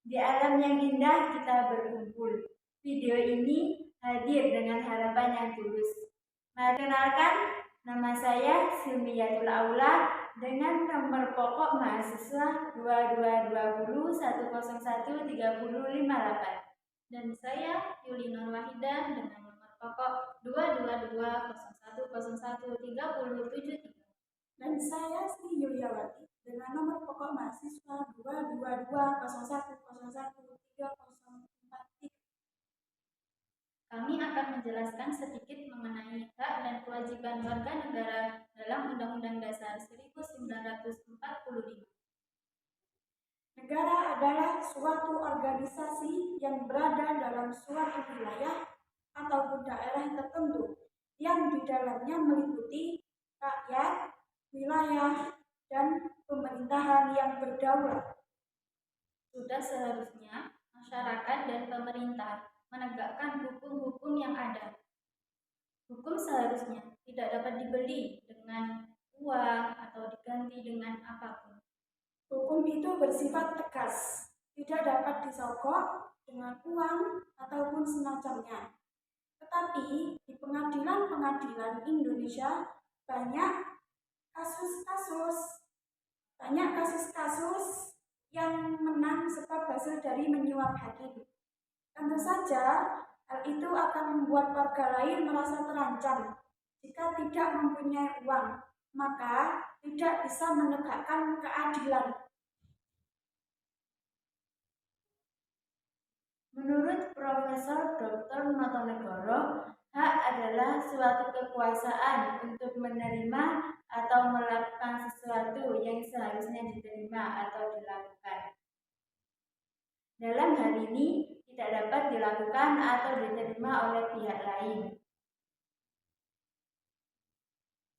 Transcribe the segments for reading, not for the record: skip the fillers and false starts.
Di alam yang indah kita berkumpul. Video ini hadir dengan harapan yang tulus. Perkenalkan, nama saya Silmiyatul Aula dengan nomor pokok mahasiswa 2220101358 dan saya Yuli Nur Wahidah dengan nomor pokok 22201013073. Dan saya Sri Yuliawati dengan nomor pokok mahasiswa 22201013043. Kami akan menjelaskan sedikit mengenai hak dan kewajiban warga negara dalam Undang-Undang Dasar 1945. Negara adalah suatu organisasi yang berada dalam suatu wilayah ataupun daerah tertentu yang di dalamnya meliputi rakyat, wilayah, dan pemerintahan yang berdaulat. Sudah seharusnya masyarakat dan pemerintah menegakkan hukum-hukum yang ada. Hukum seharusnya tidak dapat dibeli dengan uang atau diganti dengan apapun. Hukum itu bersifat tegas, tidak dapat disogok dengan uang ataupun semacamnya. Tetapi di pengadilan-pengadilan Indonesia banyak kasus-kasus yang menang sebab hasil dari menyuap hakim. Tentu saja hal itu akan membuat warga lain merasa terancam. Jika tidak mempunyai uang, maka tidak bisa menegakkan keadilan. Menurut Profesor Dr. Notonegoro, hak adalah suatu kekuasaan untuk menerima atau melakukan sesuatu yang seharusnya diterima atau dilakukan. Dalam hal ini, tidak dapat dilakukan atau diterima oleh pihak lain.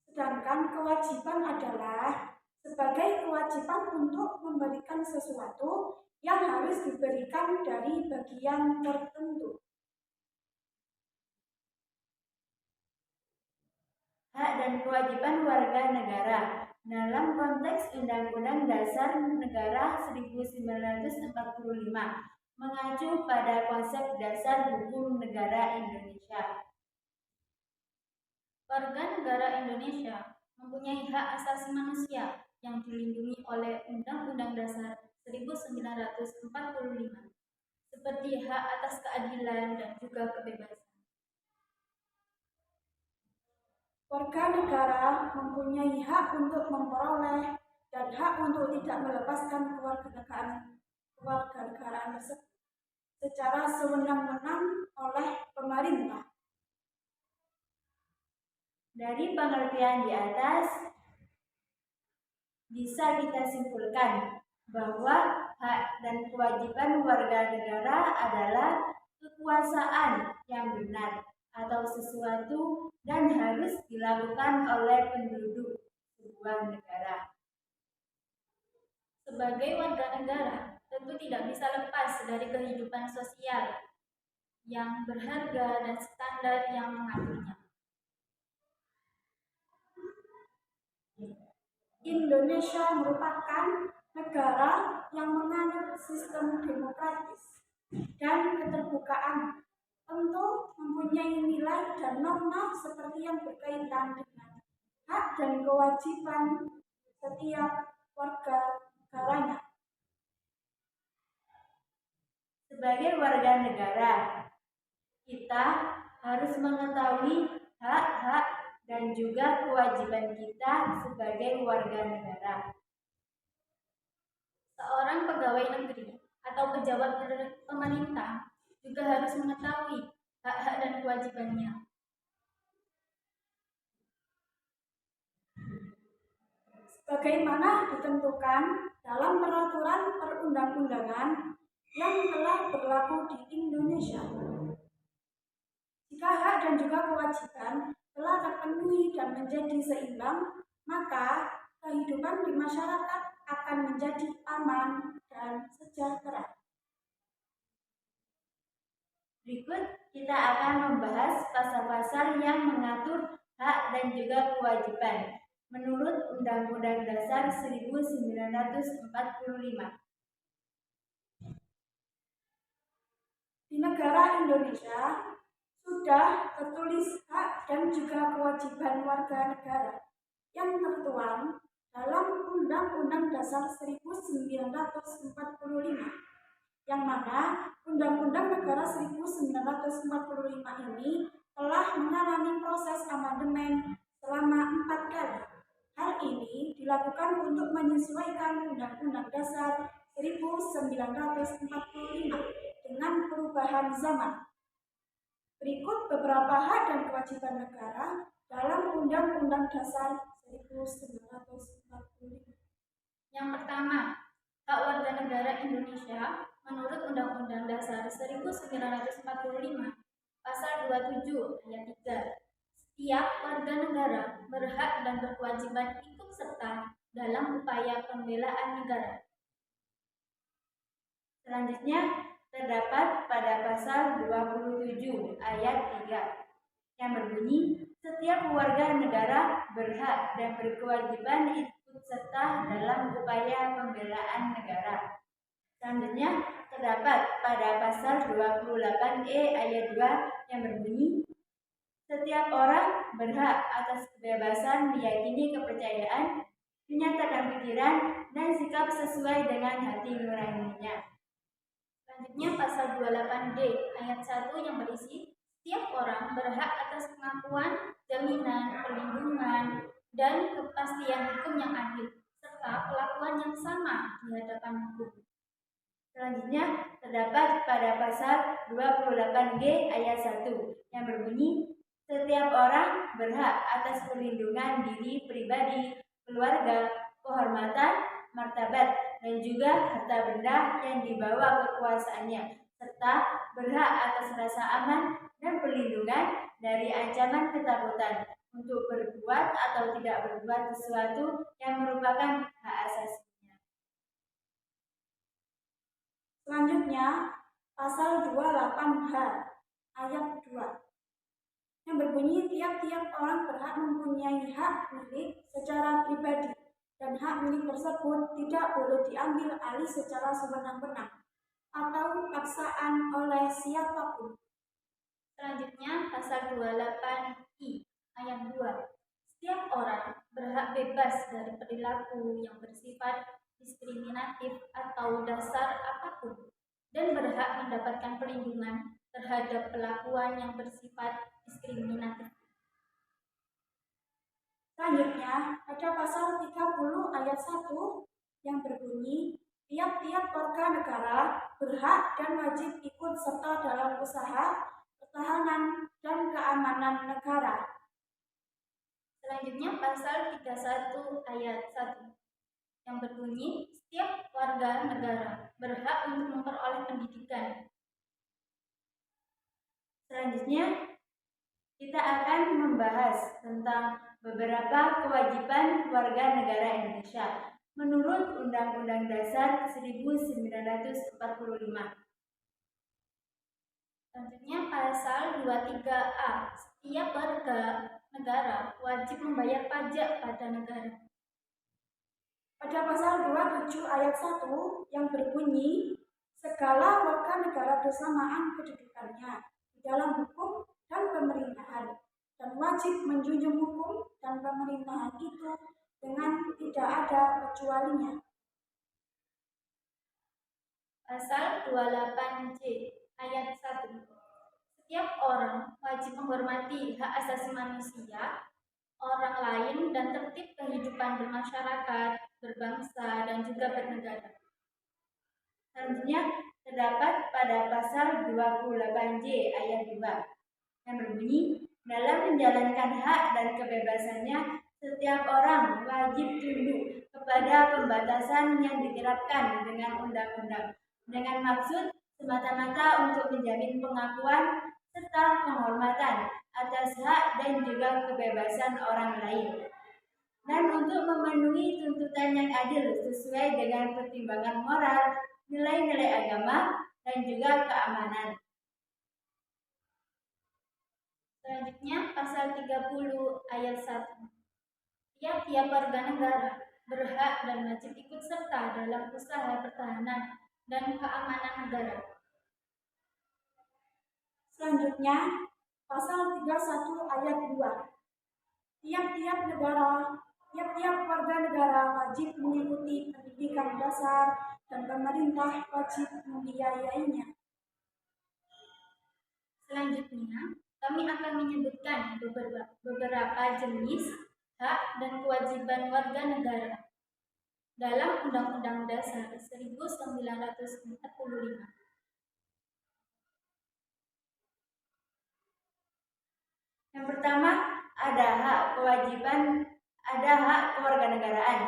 Sedangkan kewajiban adalah sebagai kewajiban untuk memberikan sesuatu yang harus diberikan dari bagian tertentu. Hak dan kewajiban warga negara dalam konteks Undang-Undang Dasar Negara 1945 mengacu pada konsep dasar hukum negara Indonesia. Warga negara Indonesia mempunyai hak asasi manusia yang dilindungi oleh Undang-Undang Dasar 1945, seperti hak atas keadilan dan juga kebebasan. Warga negara mempunyai hak untuk memperoleh dan hak untuk tidak melepaskan kewarganegaraan tersebut secara sewenang-wenang oleh pemerintah. Dari pengertian di atas, bisa kita simpulkan bahwa hak dan kewajiban warga negara adalah kekuasaan yang benar atau sesuatu dan harus dilakukan oleh penduduk sebuah negara. Sebagai warga negara, tentu tidak bisa lepas dari kehidupan sosial yang berharga dan standar yang mengaturnya. Indonesia merupakan negara yang menganut sistem demokratis dan keterbukaan, tentu mempunyai nilai dan norma seperti yang berkaitan dengan hak dan kewajiban setiap warga negaranya. Sebagai warga negara, kita harus mengetahui hak-hak dan juga kewajiban kita sebagai warga negara. Seorang pegawai negeri atau pejabat pemerintah juga harus mengetahui hak-hak dan kewajibannya. Sebagaimana ditentukan dalam peraturan perundang-undangan yang telah berlaku di Indonesia. Jika hak dan juga kewajiban telah terpenuhi dan menjadi seimbang, maka kehidupan di masyarakat akan menjadi aman dan sejahtera. Berikut kita akan membahas pasal-pasal yang mengatur hak dan juga kewajiban menurut Undang-Undang Dasar 1945. negara Indonesia sudah tertulis hak dan juga kewajiban warga negara yang tertuang dalam Undang-Undang Dasar 1945, yang mana Undang-Undang Negara 1945 ini telah mengalami proses amandemen selama 4 kali. Hal ini dilakukan untuk menyesuaikan Undang-Undang Dasar 1945 dengan perubahan zaman. Berikut beberapa hak dan kewajiban negara dalam Undang-Undang Dasar 1945. Yang pertama, hak warga negara Indonesia menurut Undang-Undang Dasar 1945 Pasal 27 ayat 3. Setiap warga negara berhak dan berkewajiban ikut serta dalam upaya pembelaan negara. Selanjutnya, terdapat pada pasal 27 ayat 3 yang berbunyi, setiap warga negara berhak dan berkewajiban ikut serta dalam upaya pembelaan negara. Selanjutnya, terdapat pada pasal 28E ayat 2 yang berbunyi, setiap orang berhak atas kebebasan meyakini kepercayaan, menyatakan pikiran, dan sikap sesuai dengan hati nuraninya. Selanjutnya, pasal 28D ayat 1 yang berisi, setiap orang berhak atas pengakuan, jaminan, perlindungan, dan kepastian hukum yang adil, serta perlakuan yang sama di hadapan hukum. Selanjutnya, terdapat pada pasal 28G ayat 1 yang berbunyi, setiap orang berhak atas perlindungan diri pribadi, keluarga, kehormatan, martabat, dan juga harta benda yang dibawa kekuasaannya, serta berhak atas rasa aman dan perlindungan dari ancaman ketakutan untuk berbuat atau tidak berbuat sesuatu yang merupakan hak asasinya. Selanjutnya, pasal 28H ayat 2 yang berbunyi, tiap-tiap orang berhak mempunyai hak milik secara pribadi, dan hak milik tersebut tidak boleh diambil alih secara sewenang-wenang atau paksaan oleh siapapun. Selanjutnya, pasal 28I ayat 2. Setiap orang berhak bebas dari perilaku yang bersifat diskriminatif atau dasar apapun, dan berhak mendapatkan perlindungan terhadap perlakuan yang bersifat diskriminatif. Selanjutnya, pada pasal 30 ayat 1 yang berbunyi, tiap-tiap warga negara berhak dan wajib ikut serta dalam usaha, pertahanan, dan keamanan negara. Selanjutnya, pasal 31 ayat 1 yang berbunyi, setiap warga negara berhak untuk memperoleh pendidikan. Selanjutnya, kita akan membahas tentang beberapa kewajiban warga negara Indonesia menurut Undang-Undang Dasar 1945. Selanjutnya, pasal 23A, setiap warga negara wajib membayar pajak pada negara. Pada pasal 27 ayat 1 yang berbunyi, segala warga negara bersamaan kedudukannya di dalam hukum dan pemerintahan, dan wajib menjunjung hukum dan pemerintahan itu dengan tidak ada kecualinya. Pasal 28C ayat 1. Setiap orang wajib menghormati hak asasi manusia, orang lain, dan tertib kehidupan bermasyarakat, berbangsa, dan juga bernegara. Selanjutnya, terdapat pada pasal 28J ayat 2 yang berbunyi, dalam menjalankan hak dan kebebasannya, setiap orang wajib tunduk kepada pembatasan yang diterapkan dengan undang-undang, dengan maksud semata-mata untuk menjamin pengakuan serta penghormatan atas hak dan juga kebebasan orang lain, dan untuk memenuhi tuntutan yang adil sesuai dengan pertimbangan moral, nilai-nilai agama, dan juga keamanan. Selanjutnya, pasal 30 ayat 1. Tiap-tiap warga negara berhak dan wajib ikut serta dalam usaha pertahanan dan keamanan negara. Selanjutnya, pasal 31 ayat 2. Tiap-tiap warga negara wajib mengikuti pendidikan dasar dan pemerintah wajib membiayainya. Selanjutnya, kami akan menyebutkan beberapa jenis hak dan kewajiban warga negara dalam Undang-Undang Dasar 1945. Yang pertama, ada hak kewarganegaraan.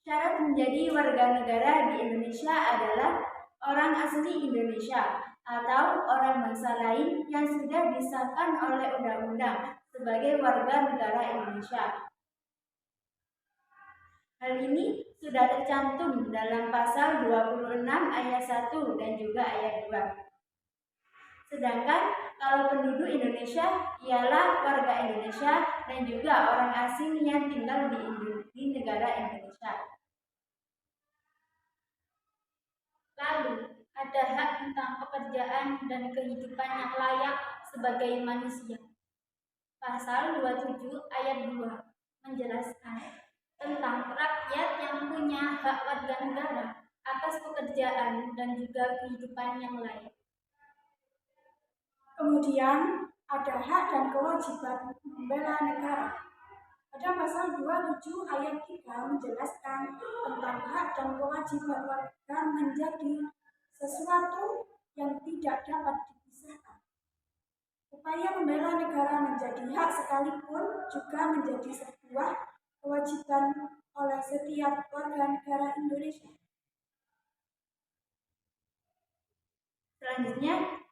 Syarat menjadi warga negara di Indonesia adalah orang asli Indonesia atau orang bangsa lain yang sudah disahkan oleh undang-undang sebagai warga negara Indonesia. Hal ini sudah tercantum dalam pasal 26 ayat 1 dan juga ayat 2. Sedangkan kalau penduduk Indonesia ialah warga Indonesia dan juga orang asing yang tinggal di negara Indonesia. Lalu, ada hak tentang pekerjaan dan kehidupan yang layak sebagai manusia. Pasal 27 ayat 2 menjelaskan tentang rakyat yang punya hak warga negara atas pekerjaan dan juga kehidupan yang layak. Kemudian, ada hak dan kewajiban membela negara. Pada pasal 27 ayat 3 menjelaskan tentang hak dan kewajiban warga menjadi sesuatu yang tidak dapat dipisahkan. Upaya membela negara menjadi hak sekalipun juga menjadi sebuah kewajiban oleh setiap warga negara Indonesia. Selanjutnya,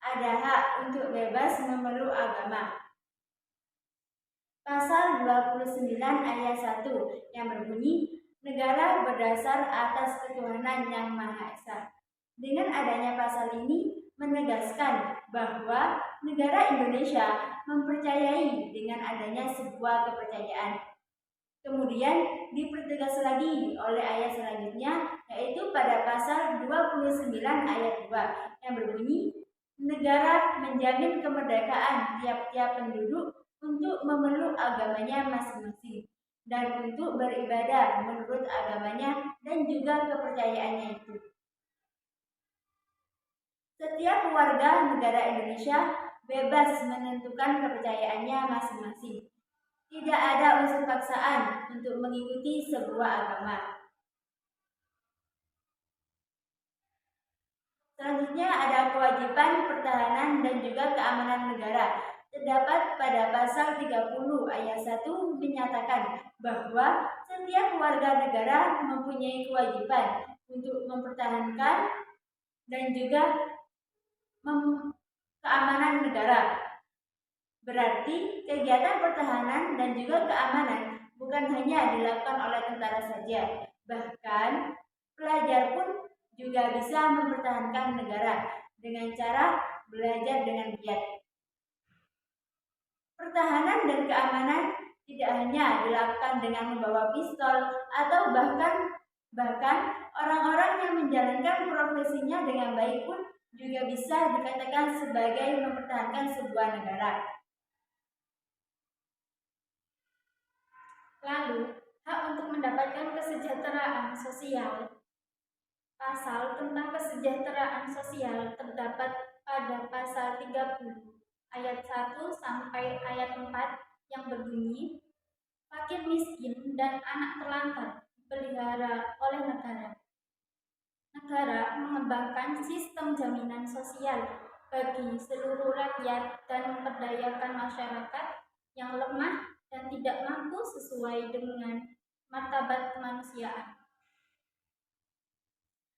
ada hak untuk bebas memeluk agama. Pasal 29 ayat 1 yang berbunyi, negara berdasar atas ketuhanan yang Maha Esa. Dengan adanya pasal ini menegaskan bahwa negara Indonesia mempercayai dengan adanya sebuah kepercayaan. Kemudian dipertegas lagi oleh ayat selanjutnya, yaitu pada pasal 29 ayat 2 yang berbunyi, negara menjamin kemerdekaan tiap-tiap penduduk untuk memeluk agamanya masing-masing dan untuk beribadah menurut agamanya dan juga kepercayaannya itu. Setiap warga negara Indonesia bebas menentukan kepercayaannya masing-masing. Tidak ada unsur paksaan untuk mengikuti sebuah agama. Selanjutnya ada kewajiban pertahanan dan juga keamanan negara. Terdapat pada pasal 30 ayat 1 menyatakan bahwa setiap warga negara mempunyai kewajiban untuk mempertahankan dan juga keamanan negara. Berarti kegiatan pertahanan dan juga keamanan bukan hanya dilakukan oleh tentara saja, bahkan pelajar pun juga bisa mempertahankan negara dengan cara belajar dengan giat. Pertahanan dan keamanan tidak hanya dilakukan dengan membawa pistol atau bahkan orang-orang yang menjalankan profesinya dengan baik pun juga bisa dikatakan sebagai mempertahankan sebuah negara. Lalu, hak untuk mendapatkan kesejahteraan sosial. Pasal tentang kesejahteraan sosial terdapat pada pasal 30 ayat 1 sampai ayat 4 yang berbunyi, fakir miskin dan anak terlantar dipelihara oleh negara. Negara mengembangkan sistem jaminan sosial bagi seluruh rakyat dan memperdayakan masyarakat yang lemah dan tidak mampu sesuai dengan martabat kemanusiaan.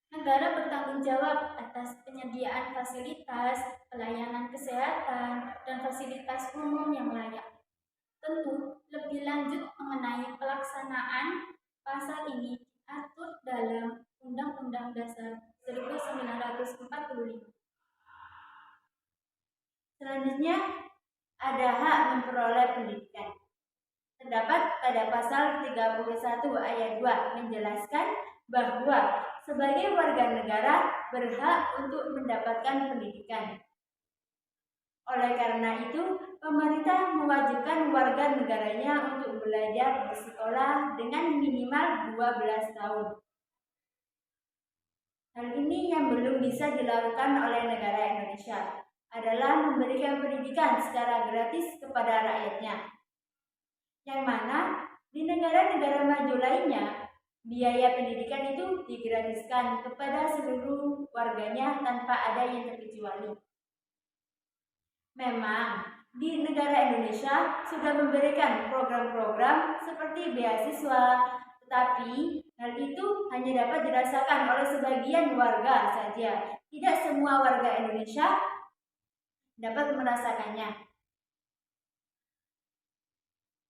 Negara bertanggung jawab atas penyediaan fasilitas, pelayanan kesehatan, dan fasilitas umum yang layak. Tentu, lebih lanjut mengenai pelaksanaan pasal ini diatur dalam Undang-Undang Dasar 1945. Selanjutnya, ada hak memperoleh pendidikan. Terdapat pada pasal 31 ayat 2 menjelaskan bahwa sebagai warga negara berhak untuk mendapatkan pendidikan. Oleh karena itu, pemerintah mewajibkan warga negaranya untuk belajar di sekolah dengan minimal 12 tahun. Hal ini yang belum bisa dilakukan oleh negara Indonesia adalah memberikan pendidikan secara gratis kepada rakyatnya. Yang mana di negara-negara maju lainnya, biaya pendidikan itu digratiskan kepada seluruh warganya tanpa ada yang terkecuali. Memang di negara Indonesia sudah memberikan program-program seperti beasiswa, tetapi hal itu hanya dapat dirasakan oleh sebagian warga saja. Tidak semua warga Indonesia dapat merasakannya.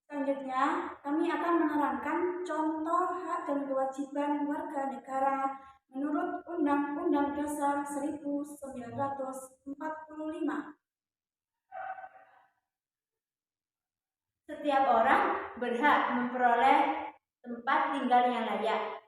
Selanjutnya, kami akan menerangkan contoh hak dan kewajiban warga negara menurut Undang-Undang Dasar 1945. Setiap orang berhak memperoleh tempat tinggal yang layak.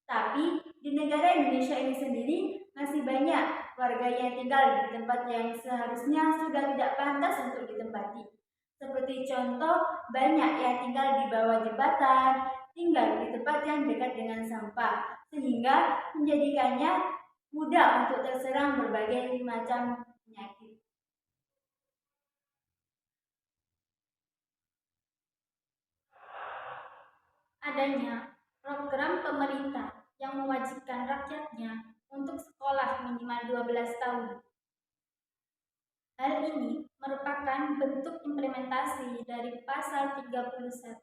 Tapi di negara Indonesia ini sendiri masih banyak warga yang tinggal di tempat yang seharusnya sudah tidak pantas untuk ditempati. Seperti contoh, banyak yang tinggal di bawah jembatan, tinggal di tempat yang dekat dengan sampah, sehingga menjadikannya mudah untuk terserang berbagai macam penyakit. Adanya program pemerintah yang mewajibkan rakyatnya untuk sekolah minimal 12 tahun. Hal ini merupakan bentuk implementasi dari pasal 31.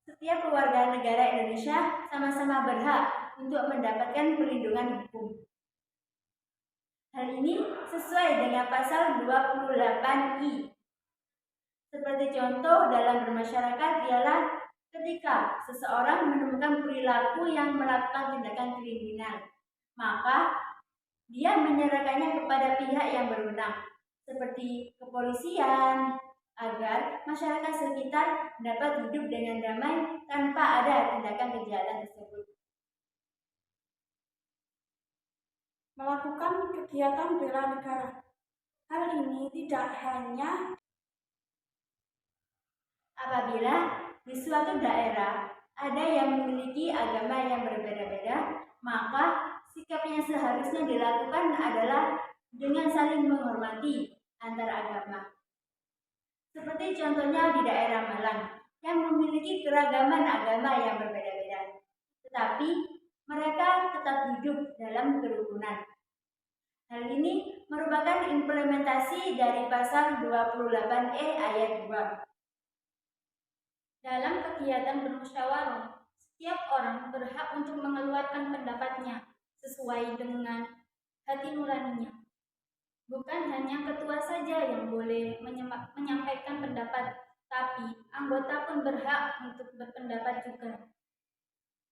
Setiap warga negara Indonesia sama-sama berhak untuk mendapatkan perlindungan hukum. Hal ini sesuai dengan pasal 28I. Seperti contoh dalam bermasyarakat ialah ketika seseorang menemukan perilaku yang melakukan tindakan kriminal, maka dia menyerahkannya kepada pihak yang berwenang, seperti kepolisian, agar masyarakat sekitar dapat hidup dengan damai tanpa ada tindakan kejahatan tersebut. Melakukan kegiatan bela negara. Hal ini tidak hanya apabila di suatu daerah ada yang memiliki agama yang berbeda-beda, maka sikap yang seharusnya dilakukan adalah dengan saling menghormati antar agama. Seperti contohnya di daerah Malang yang memiliki keragaman agama yang berbeda-beda, tetapi mereka tetap hidup dalam kerukunan. Hal ini merupakan implementasi dari pasal 28E ayat 2. Dalam kegiatan bermusyawarah, setiap orang berhak untuk mengeluarkan pendapatnya sesuai dengan hati nuraninya. Bukan hanya ketua saja yang boleh menyampaikan pendapat, tapi anggota pun berhak untuk berpendapat juga.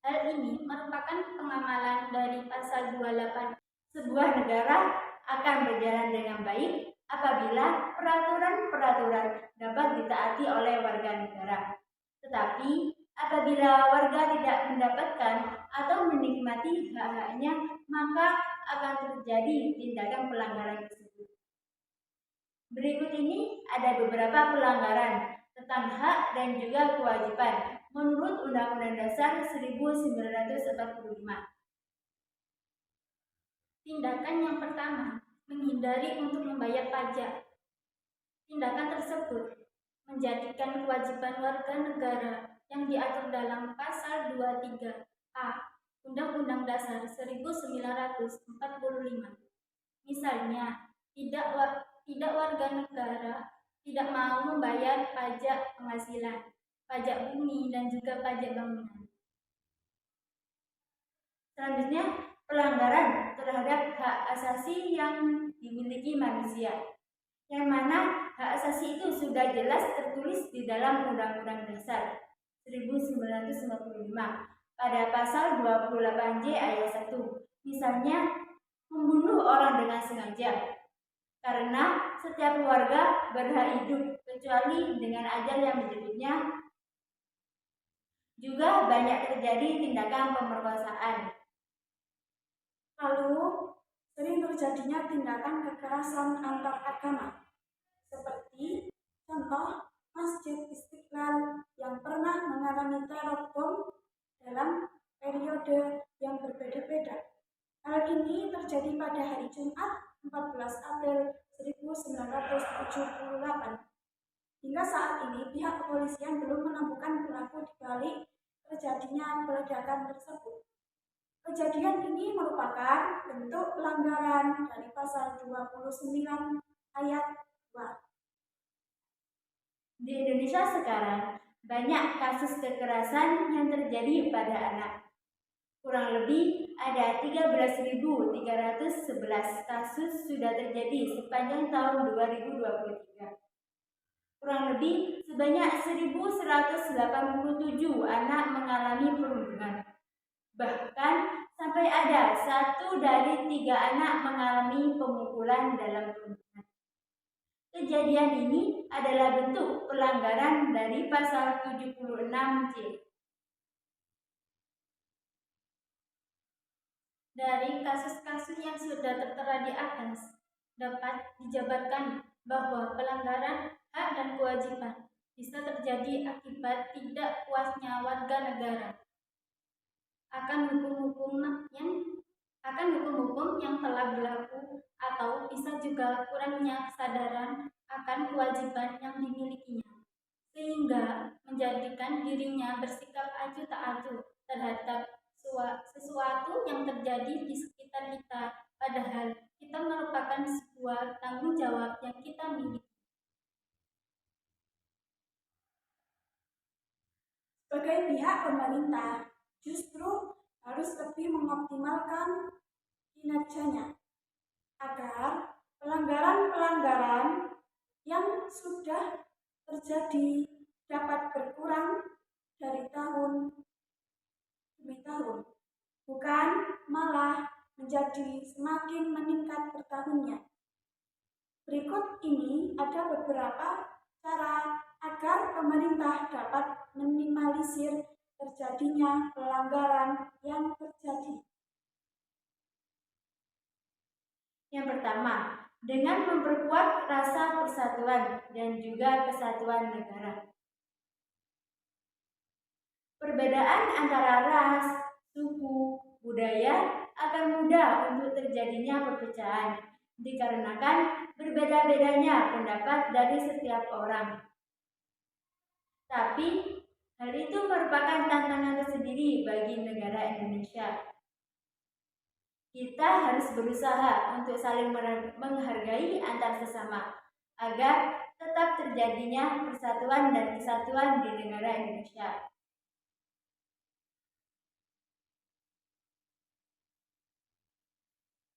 Hal ini merupakan pengamalan dari pasal 28. Sebuah negara akan berjalan dengan baik apabila peraturan-peraturan dapat ditaati oleh warga negara. Tetapi apabila warga tidak mendapatkan atau menikmati hak-haknya, maka akan terjadi tindakan pelanggaran tersebut. Berikut ini ada beberapa pelanggaran tentang hak dan juga kewajiban menurut Undang-Undang Dasar 1945. Tindakan yang pertama, menghindari untuk membayar pajak. Tindakan tersebut menjadikan kewajiban warga negara yang diatur dalam pasal 23A Undang-Undang Dasar 1945. Misalnya, tidak warga negara tidak mau membayar pajak penghasilan, pajak bumi, dan juga pajak bangunan. Selanjutnya, pelanggaran terhadap hak asasi yang dimiliki manusia, yang mana hak asasi itu sudah jelas tertulis di dalam Undang-Undang Dasar 1945 pada pasal 28J ayat 1. Misalnya, membunuh orang dengan sengaja, karena setiap warga berhak hidup kecuali dengan ajal yang menjemputnya. Juga banyak terjadi tindakan pemerkosaan. Lalu, sering terjadinya tindakan kekerasan antar agama, seperti contoh Masjid Istiqlal yang pernah mengalami teror bom dalam periode yang berbeda-beda. Hal ini terjadi pada hari Jumat 14 April 1978. Hingga saat ini, pihak kepolisian belum menemukan pelaku di balik terjadinya peledakan tersebut. Kejadian ini merupakan bentuk pelanggaran dari pasal 29 ayat 2. Di Indonesia sekarang, banyak kasus kekerasan yang terjadi pada anak. Kurang lebih ada 13.311 kasus sudah terjadi sepanjang tahun 2023. Kurang lebih sebanyak 1.187 anak mengalami perundungan. Bahkan sampai ada 1 dari 3 anak mengalami pemukulan dalam perundungan. Kejadian ini adalah bentuk pelanggaran dari pasal 76C. Dari kasus-kasus yang sudah tertera di atas, dapat dijabarkan bahwa pelanggaran hak dan kewajiban bisa terjadi akibat tidak puasnya warga negara akan hukum-hukum yang telah berlaku, atau bisa juga kurangnya kesadaran akan kewajiban yang dimilikinya, sehingga menjadikan dirinya bersikap acuh tak acuh terhadap sesuatu yang terjadi di sekitar kita, padahal kita merupakan sebuah tanggung jawab yang kita miliki. Sebagai pihak pemerintah, justru harus lebih mengoptimalkan kinerjanya agar pelanggaran-pelanggaran yang sudah terjadi dapat berkurang dari tahun demi tahun, bukan malah menjadi semakin meningkat per tahunnya. Berikut ini ada beberapa cara agar pemerintah dapat minimalisir terjadinya pelanggaran yang terjadi. Yang pertama, dengan memperkuat rasa persatuan dan juga kesatuan negara. Perbedaan antara ras, suku, budaya akan mudah untuk terjadinya perpecahan dikarenakan berbeda-bedanya pendapat dari setiap orang. Tapi hal itu merupakan tantangan tersendiri bagi negara Indonesia. Kita harus berusaha untuk saling menghargai antar sesama agar tetap terjadinya persatuan dan kesatuan di negara Indonesia.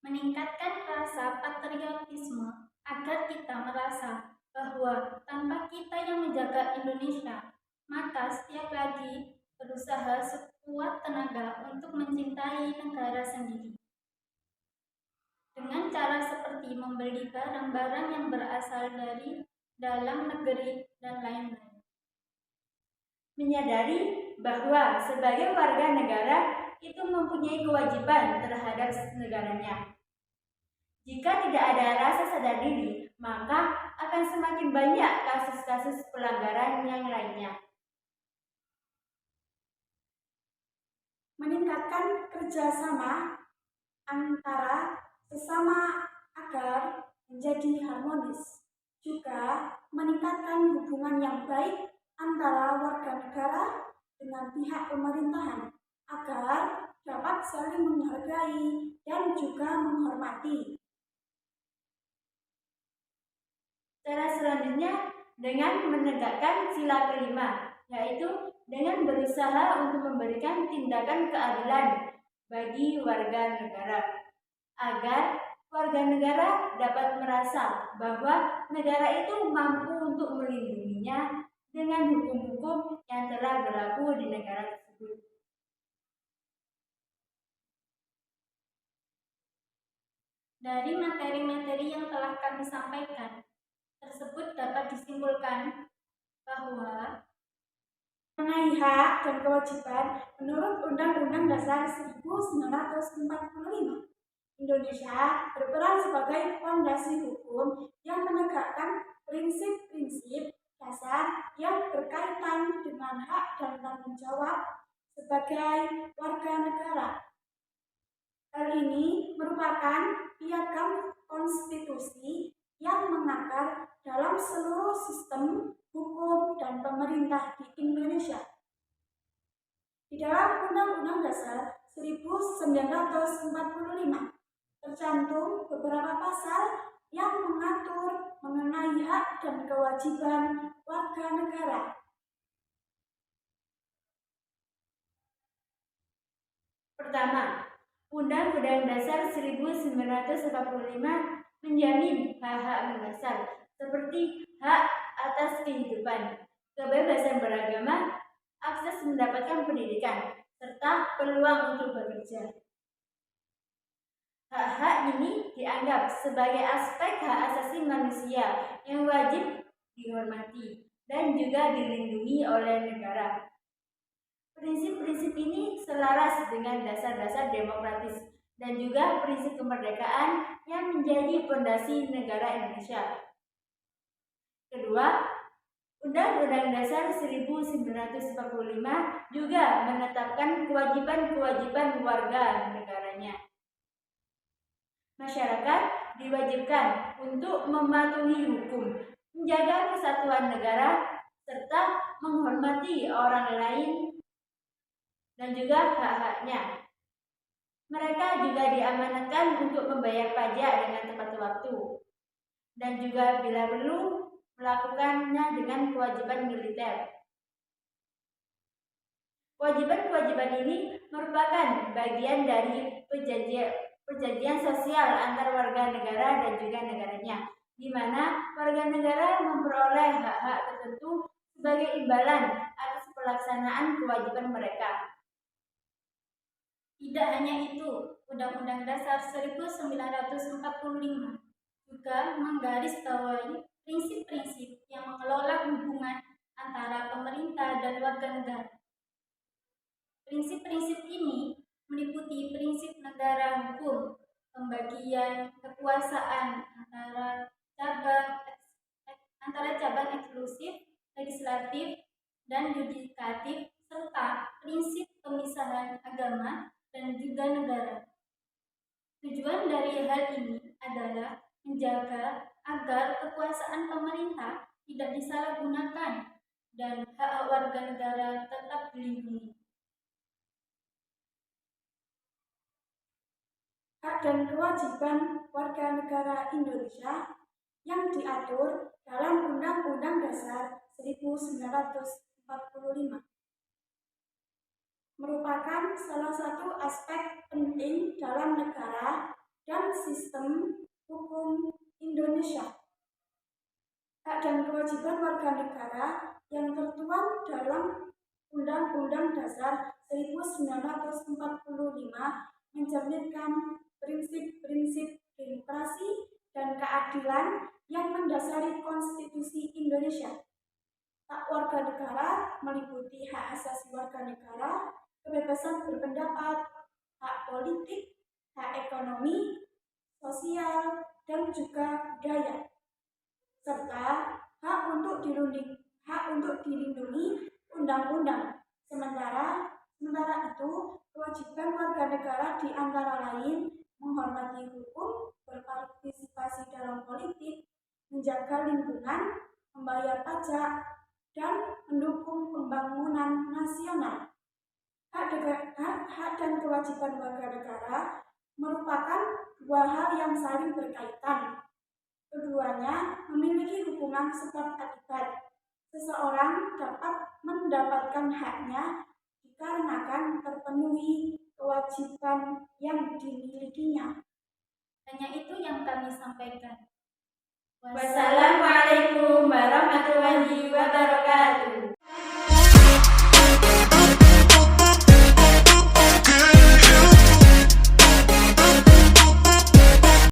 Meningkatkan rasa patriotisme agar kita merasa bahwa tanpa kita yang menjaga Indonesia, maka setiap lagi berusaha sekuat tenaga untuk mencintai negara sendiri. Dengan cara seperti membeli barang-barang yang berasal dari dalam negeri dan lain-lain. Menyadari bahwa sebagai warga negara itu mempunyai kewajiban terhadap negaranya. Jika tidak ada rasa sadar diri, maka akan semakin banyak kasus-kasus pelanggaran yang lainnya. Meningkatkan kerjasama antara sesama agar menjadi harmonis, juga meningkatkan hubungan yang baik antara warga negara dengan pihak pemerintahan agar dapat saling menghargai dan juga menghormati. Cara selanjutnya dengan menegakkan sila kelima, yaitu dengan berusaha untuk memberikan tindakan keadilan bagi warga negara, agar warga negara dapat merasa bahwa negara itu mampu untuk melindunginya dengan hukum-hukum yang telah berlaku di negara tersebut. Dari materi-materi yang telah kami sampaikan, tersebut dapat disimpulkan bahwa mengenai hak dan kewajiban menurut Undang-Undang Dasar 1945 Indonesia berperan sebagai fondasi hukum yang menegakkan prinsip-prinsip dasar yang berkaitan dengan hak dan tanggung jawab sebagai warga negara. Hal ini merupakan piagam konstitusi yang mengakar dalam seluruh sistem hukum dan pemerintah di Indonesia. Di dalam Undang-Undang Dasar 1945 tercantum beberapa pasal yang mengatur mengenai hak dan kewajiban warga negara. Pertama, Undang-Undang Dasar 1945 menjamin hak-hak mendasar seperti hak atas kehidupan, kebebasan beragama, akses mendapatkan pendidikan, serta peluang untuk bekerja. Hak-hak ini dianggap sebagai aspek hak asasi manusia yang wajib dihormati dan juga dilindungi oleh negara. Prinsip-prinsip ini selaras dengan dasar-dasar demokratis dan juga prinsip kemerdekaan yang menjadi fondasi negara Indonesia. Kedua, Undang-Undang Dasar 1945 juga menetapkan kewajiban-kewajiban warga negaranya. Masyarakat diwajibkan untuk mematuhi hukum, menjaga kesatuan negara, serta menghormati orang lain dan juga hak-haknya. Mereka juga diamanatkan untuk membayar pajak dengan tepat waktu dan juga bila perlu melakukannya dengan kewajiban militer. Kewajiban-kewajiban ini merupakan bagian dari perjanjian sosial antar warga negara dan juga negaranya, di mana warga negara memperoleh hak-hak tertentu sebagai imbalan atas pelaksanaan kewajiban mereka. Tidak hanya itu, Undang-Undang Dasar 1945 juga menggarisbawahi prinsip-prinsip yang mengelola hubungan antara pemerintah dan warga negara. Prinsip-prinsip ini meliputi prinsip negara hukum, pembagian kekuasaan antara cabang eksklusif, legislatif, dan yudikatif, serta prinsip pemisahan agama dan juga negara. Tujuan dari hal ini adalah menjaga agar kekuasaan pemerintah tidak disalahgunakan dan hak warga negara tetap dilindungi. Hak dan kewajiban warga negara Indonesia yang diatur dalam Undang-Undang Dasar 1945 merupakan salah satu aspek penting dalam negara dan sistem hukum Indonesia. Hak dan kewajiban warga negara yang tertuang dalam Undang-Undang Dasar 1945 mencerminkan prinsip-prinsip demokrasi dan keadilan yang mendasari konstitusi Indonesia. Hak warga negara meliputi hak asasi warga negara, kebebasan berpendapat, hak politik, hak ekonomi, sosial, dan juga budaya, serta hak untuk dilindungi undang-undang. Sementara itu, kewajiban warga negara di antara lain menghormati hukum, berpartisipasi dalam politik, menjaga lingkungan, membayar pajak, dan mendukung pembangunan nasional. Hak dan kewajiban warga negara merupakan dua hal yang saling berkaitan. Keduanya memiliki hubungan sebab akibat. Seseorang dapat mendapatkan haknya dikarenakan terpenuhi kewajiban yang dimilikinya. Hanya itu yang kami sampaikan. Wassalamualaikum warahmatullahi wabarakatuh.